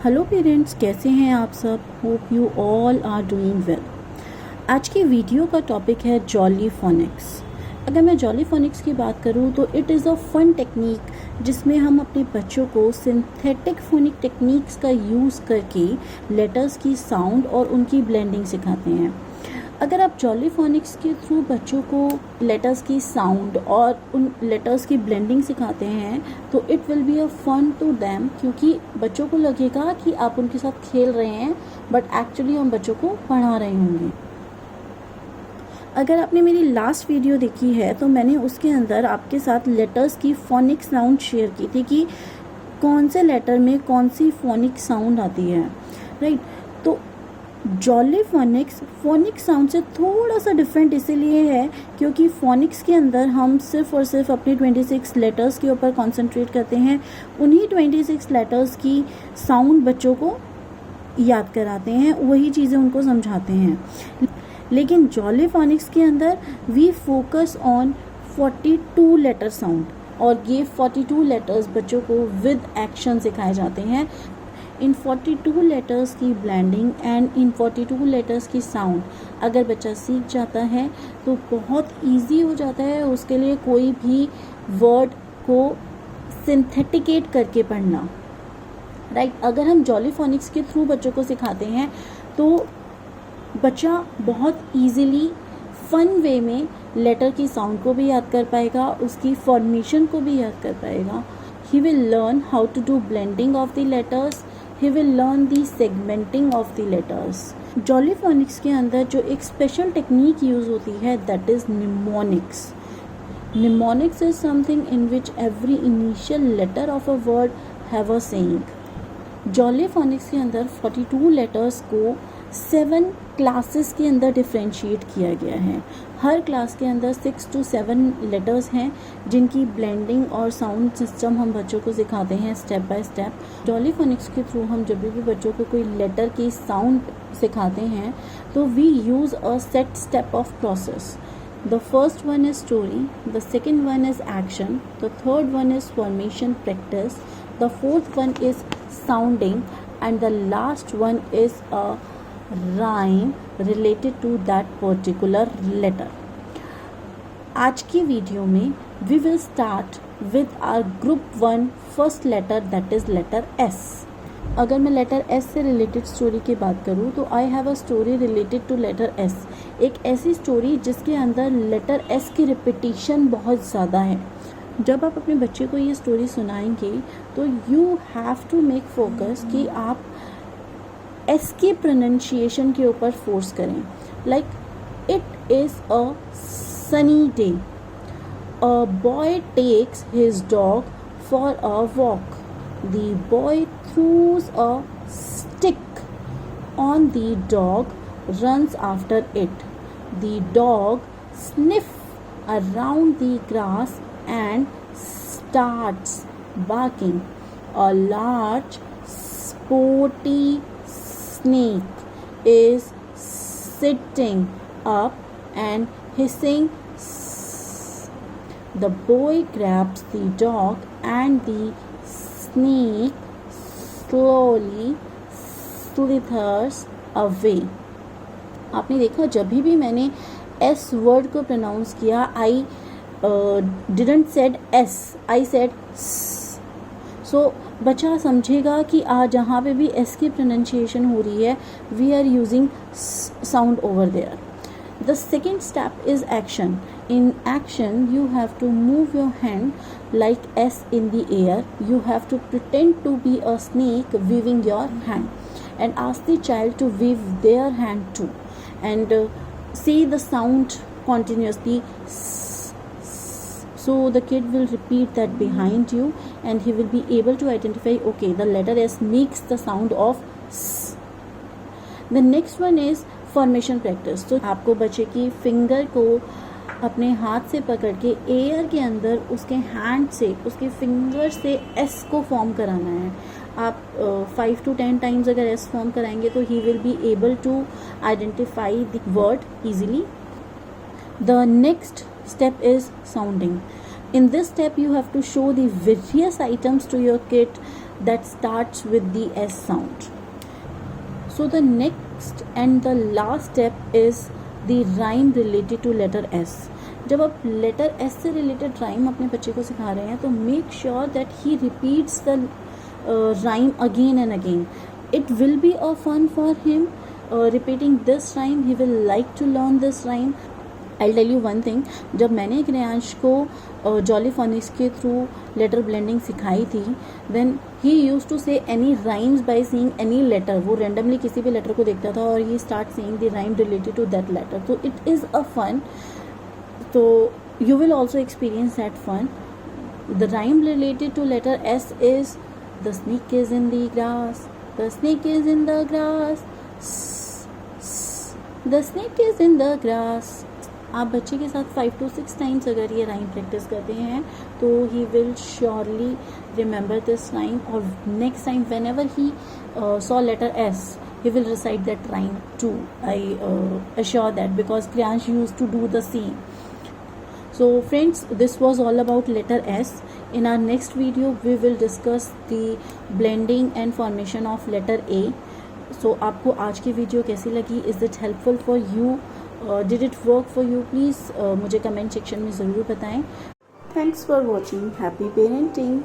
Hello parents, कैसे हैं आप सब। Hope you all are doing well. आज की वीडियो का टॉपिक है जॉली फोनिक्स। अगर मैं जॉली फोनिक्स की बात करूं तो it is a fun technique जिसमें हम अपने बच्चों को सिंथेटिक फोनिक टेक्निक्स का यूज़ करके लेटर्स की साउंड और उनकी ब्लेंडिंग सिखाते हैं। अगर आप जॉली फोनिक्स के थ्रू बच्चों को लेटर्स की साउंड और उन लेटर्स की ब्लेंडिंग सिखाते हैं तो it will be a fun to them, क्योंकि बच्चों को लगेगा कि आप उनके साथ खेल रहे हैं बट एक्चुअली हम बच्चों को पढ़ा रहे होंगे। अगर आपने मेरी लास्ट वीडियो देखी है तो मैंने उसके अंदर आपके साथ लेटर्स की फोनिक साउंड शेयर की थी कि कौन से लेटर में कौन सी फोनिक साउंड आती है, राइट। तो जॉली फोनिक्स फोनिक साउंड से थोड़ा सा डिफरेंट इसीलिए है क्योंकि फोनिक्स के अंदर हम सिर्फ और सिर्फ अपने 26 लेटर्स के ऊपर कंसंट्रेट करते हैं, उन्हीं 26 लेटर्स की साउंड बच्चों को याद कराते हैं, वही चीज़ें उनको समझाते हैं। लेकिन जॉली फोनिक्स के अंदर we focus on 42 letter sound और ये 42 लेटर्स बच्चों को विद एक्शन सिखाए जाते हैं। इन 42 लेटर्स की ब्लेंडिंग एंड इन 42 लेटर्स की साउंड अगर बच्चा सीख जाता है तो बहुत इजी हो जाता है उसके लिए कोई भी वर्ड को सिंथेटिकेट करके पढ़ना, राइट। अगर हम जॉली फोनिक्स के थ्रू बच्चों को सिखाते हैं तो बच्चा बहुत इजीली फन वे में लेटर की साउंड को भी याद कर पाएगा, उसकी फॉर्मेशन को भी याद कर पाएगा। He will learn how to do blending of the letters, he will learn the segmenting of the letters. Jolly Phonics के अंदर जो एक स्पेशल टेक्निक यूज़ होती है that is mnemonics. Mnemonics is something in which every initial letter of a word have a saying. Jolly Phonics के अंदर 42 letters को 7 classes के अंदर डिफ्रेंशिएट किया गया है। हर क्लास के अंदर 6 to 7 लेटर्स हैं जिनकी ब्लेंडिंग और साउंड सिस्टम हम बच्चों को सिखाते हैं step by step. Jolly Phonics के थ्रू हम जब भी बच्चों को कोई लेटर की साउंड सिखाते हैं तो we use a set step of process. The first one is story, the second one is action, the third one is formation practice, the fourth one is sounding, and the last one is a rhyme related to that particular letter. आज की video में we will start with our group 1 first letter, that is letter S. अगर मैं letter S से related story की बात करूँ तो I have a story related to letter S. एक ऐसी स्टोरी जिसके अंदर लेटर एस की रिपीटिशन बहुत ज़्यादा है। जब आप अपने बच्चे को ये स्टोरी सुनाएंगे तो you have to make focus कि आप एस की प्रोनाउंसिएशन के ऊपर फोर्स करें। Like it is a sunny day, a boy takes his dog for a walk, the boy throws a stick on the dog, runs after it. The dog sniffs around the grass and starts barking. A large sporty snake is sitting up and hissing. The boy grabs the dog and the snake slowly slithers away. आपने देखा जब भी मैंने S word को pronounce किया I didn't said S, I said so बच्चा समझेगा कि जहाँ पे भी एस की प्रोनाउंसिएशन हो रही है we are using sound over there. The second step is action. In action, you have to move your hand like S in the air. You have to pretend to be a snake waving your hand and ask the child to wave their hand too. And say the sound continuously. So the kid will repeat that behind you and he will be able to identify, okay, the letter S makes the sound of S. The next one is formation practice. तो आपको बच्चे की finger को अपने हाथ से पकड़ के एयर के अंदर उसके हैंड से उसके फिंगर से एस को फॉर्म कराना है. आप 5 to 10 टाइम्स अगर एस फॉर्म कराएंगे तो he will be able to identify the word easily. The next step is sounding. In this step you have to show the various items to your kid, that starts with the S sound. So the next and the last step is the rhyme related to letter S. जब आप letter S से related rhyme अपने बच्चे को सिखा रहे हैं तो make sure that he repeats the rhyme again and again. It will be a fun for him repeating this rhyme. He will like to learn this rhyme. I'll tell you one thing, जब मैंने क्रियांश को jolly Phoenix के through letter blending सिखाई थी, then he used to say any rhymes by seeing any letter. वो randomly किसी भी letter को देखता था और he start saying the rhyme related to that letter. So it is a fun. So you will also experience that fun. The rhyme related to letter S is the snake is in the grass. The snake is in the grass. The snake is in the grass. आप बच्चे के साथ 5 to 6 times अगर ये rhyme practice करते हैं तो he will surely remember this rhyme, और next time whenever he saw letter S he will recite that rhyme too. I assure that, because Kriyansh used to do the same. So friends, this was all about letter S. In our next video we will discuss the blending and formation of letter A. So आपको आज की video कैसी लगी? Is it helpful for you? Did it work for you? Please मुझे comment section में ज़रूर बताएं. Thanks for watching. Happy parenting.